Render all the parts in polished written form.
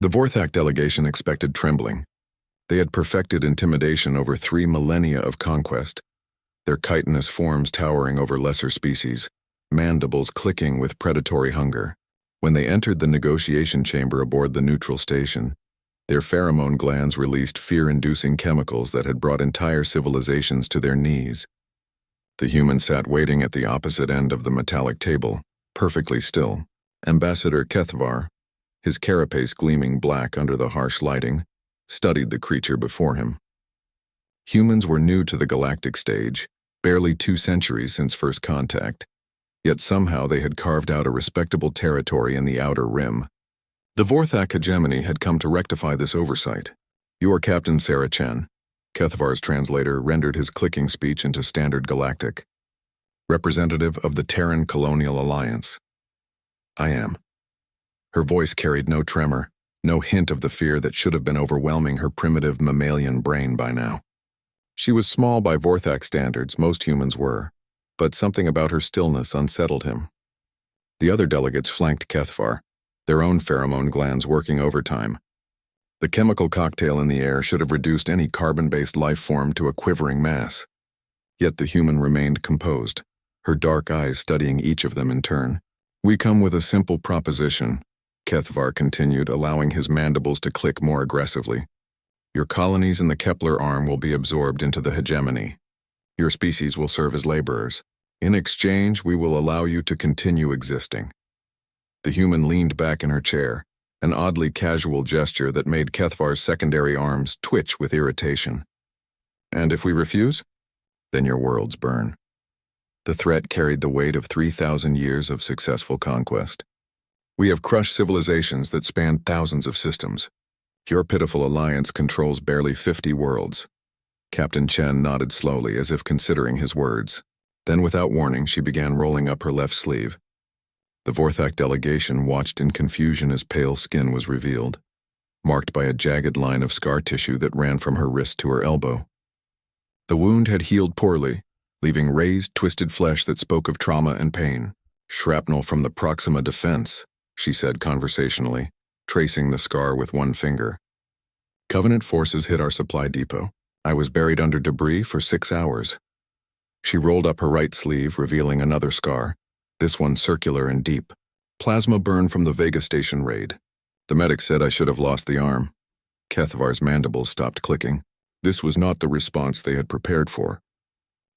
The Vorthak delegation expected trembling. They had perfected intimidation over 3 millennia of conquest, their chitinous forms towering over lesser species, mandibles clicking with predatory hunger. When they entered the negotiation chamber aboard the neutral station, their pheromone glands released fear-inducing chemicals that had brought entire civilizations to their knees. The human sat waiting at the opposite end of the metallic table, perfectly still. Ambassador Kethvar, his carapace gleaming black under the harsh lighting, studied the creature before him. Humans were new to the galactic stage, barely 2 centuries since first contact, yet somehow they had carved out a respectable territory in the outer rim. The Vorthak hegemony had come to rectify this oversight. "You are Captain Sarah Chen," Kethvar's translator rendered his clicking speech into standard galactic. "Representative of the Terran Colonial Alliance." "I am." Her voice carried no tremor, no hint of the fear that should have been overwhelming her primitive mammalian brain by now. She was small by Vorthak standards, most humans were, but something about her stillness unsettled him. The other delegates flanked Kethvar, their own pheromone glands working overtime. The chemical cocktail in the air should have reduced any carbon-based life form to a quivering mass. Yet the human remained composed, her dark eyes studying each of them in turn. "We come with a simple proposition," Kethvar continued, allowing his mandibles to click more aggressively. "Your colonies in the Kepler arm will be absorbed into the hegemony. Your species will serve as laborers. In exchange, we will allow you to continue existing." The human leaned back in her chair, an oddly casual gesture that made Kethvar's secondary arms twitch with irritation. "And if we refuse? Then your worlds burn." The threat carried the weight of 3,000 years of successful conquest. "We have crushed civilizations that span thousands of systems. Your pitiful alliance controls barely 50 worlds." Captain Chen nodded slowly as if considering his words. Then without warning, she began rolling up her left sleeve. The Vorthak delegation watched in confusion as pale skin was revealed, marked by a jagged line of scar tissue that ran from her wrist to her elbow. The wound had healed poorly, leaving raised, twisted flesh that spoke of trauma and pain. "Shrapnel from the Proxima defense," she said conversationally, tracing the scar with one finger. "Covenant forces hit our supply depot. I was buried under debris for 6 hours." She rolled up her right sleeve, revealing another scar, this one circular and deep. "Plasma burn from the Vega Station raid. The medic said I should have lost the arm." Kethvar's mandibles stopped clicking. This was not the response they had prepared for.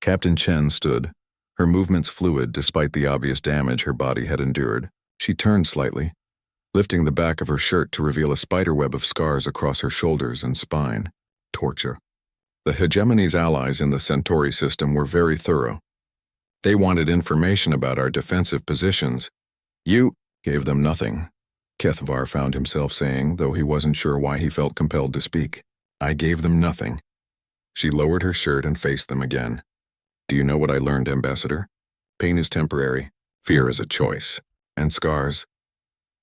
Captain Chen stood, her movements fluid despite the obvious damage her body had endured. She turned slightly, lifting the back of her shirt to reveal a spiderweb of scars across her shoulders and spine. Torture. The hegemony's allies in the Centauri system were very thorough. They wanted information about our defensive positions. "You gave them nothing," Kethvar found himself saying, though he wasn't sure why he felt compelled to speak. "I gave them nothing." She lowered her shirt and faced them again. "Do you know what I learned, Ambassador? Pain is temporary, fear is a choice, and scars."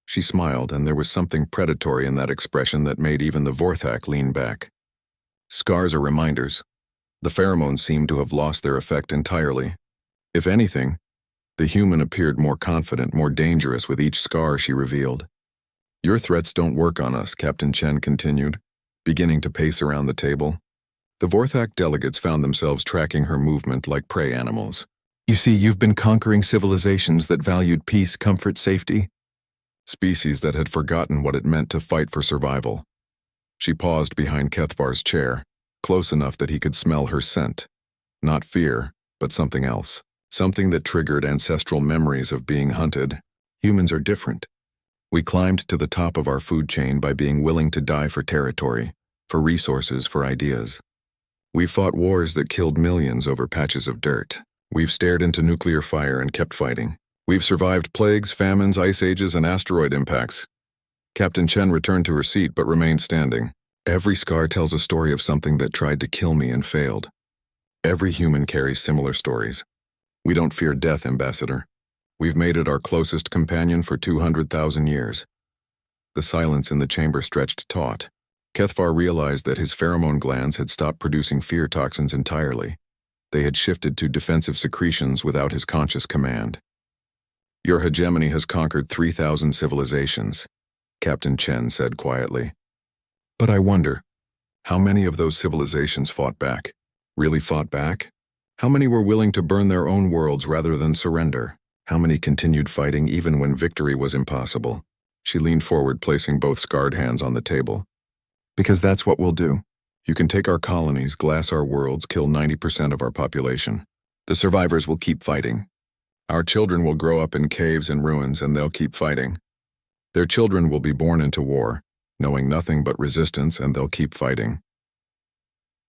She smiled, and there was something predatory in that expression that made even the Vorthak lean back. "Scars are reminders. The pheromones seemed to have lost their effect entirely. If anything, the human appeared more confident, more dangerous with each scar she revealed." "Your threats don't work on us," Captain Chen continued, beginning to pace around the table. The Vorthak delegates found themselves tracking her movement like prey animals. "You see, you've been conquering civilizations that valued peace, comfort, safety. Species that had forgotten what it meant to fight for survival." She paused behind Kethvar's chair, close enough that he could smell her scent. Not fear, but something else. Something that triggered ancestral memories of being hunted. "Humans are different. We climbed to the top of our food chain by being willing to die for territory, for resources, for ideas. We fought wars that killed millions over patches of dirt. We've stared into nuclear fire and kept fighting. We've survived plagues, famines, ice ages, and asteroid impacts." Captain Chen returned to her seat but remained standing. "Every scar tells a story of something that tried to kill me and failed. Every human carries similar stories. We don't fear death, Ambassador. We've made it our closest companion for 200,000 years." The silence in the chamber stretched taut. Kethvar realized that his pheromone glands had stopped producing fear toxins entirely. They had shifted to defensive secretions without his conscious command. "Your hegemony has conquered 3,000 civilizations. Captain Chen said quietly. But I wonder, how many of those civilizations fought back? Really fought back? How many were willing to burn their own worlds rather than surrender? How many continued fighting even when victory was impossible? She leaned forward, placing both scarred hands on the table. Because that's what we'll do. You can take our colonies, glass our worlds, kill 90% of our population. The survivors will keep fighting. Our children will grow up in caves and ruins, and they'll keep fighting. Their children will be born into war, knowing nothing but resistance, and they'll keep fighting.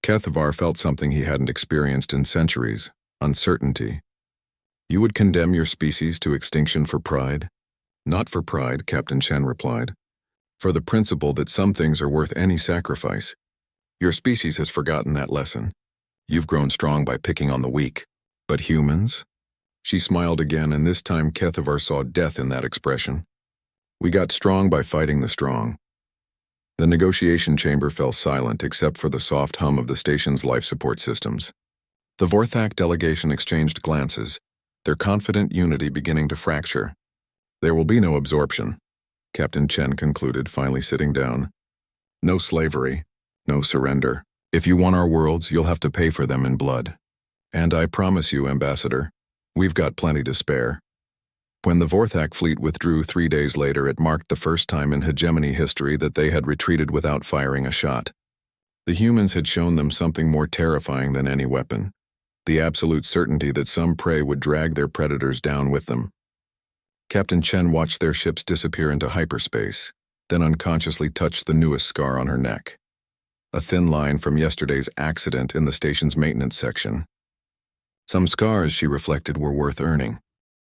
Kethavar felt something he hadn't experienced in centuries: uncertainty. You would condemn your species to extinction for pride? Not for pride, Captain Chen replied. For the principle that some things are worth any sacrifice. Your species has forgotten that lesson. You've grown strong by picking on the weak. But humans? She smiled again, and this time Kethavar saw death in that expression. We got strong by fighting the strong. The negotiation chamber fell silent except for the soft hum of the station's life support systems. The Vorthak delegation exchanged glances, their confident unity beginning to fracture. There will be no absorption, Captain Chen concluded, finally sitting down. No slavery, no surrender. If you want our worlds, you'll have to pay for them in blood. And I promise you, Ambassador, we've got plenty to spare. When the Vorthak fleet withdrew 3 days later, it marked the first time in hegemony history that they had retreated without firing a shot. The humans had shown them something more terrifying than any weapon: the absolute certainty that some prey would drag their predators down with them. Captain Chen watched their ships disappear into hyperspace, then unconsciously touched the newest scar on her neck. A thin line from yesterday's accident in the station's maintenance section. Some scars, she reflected, were worth earning.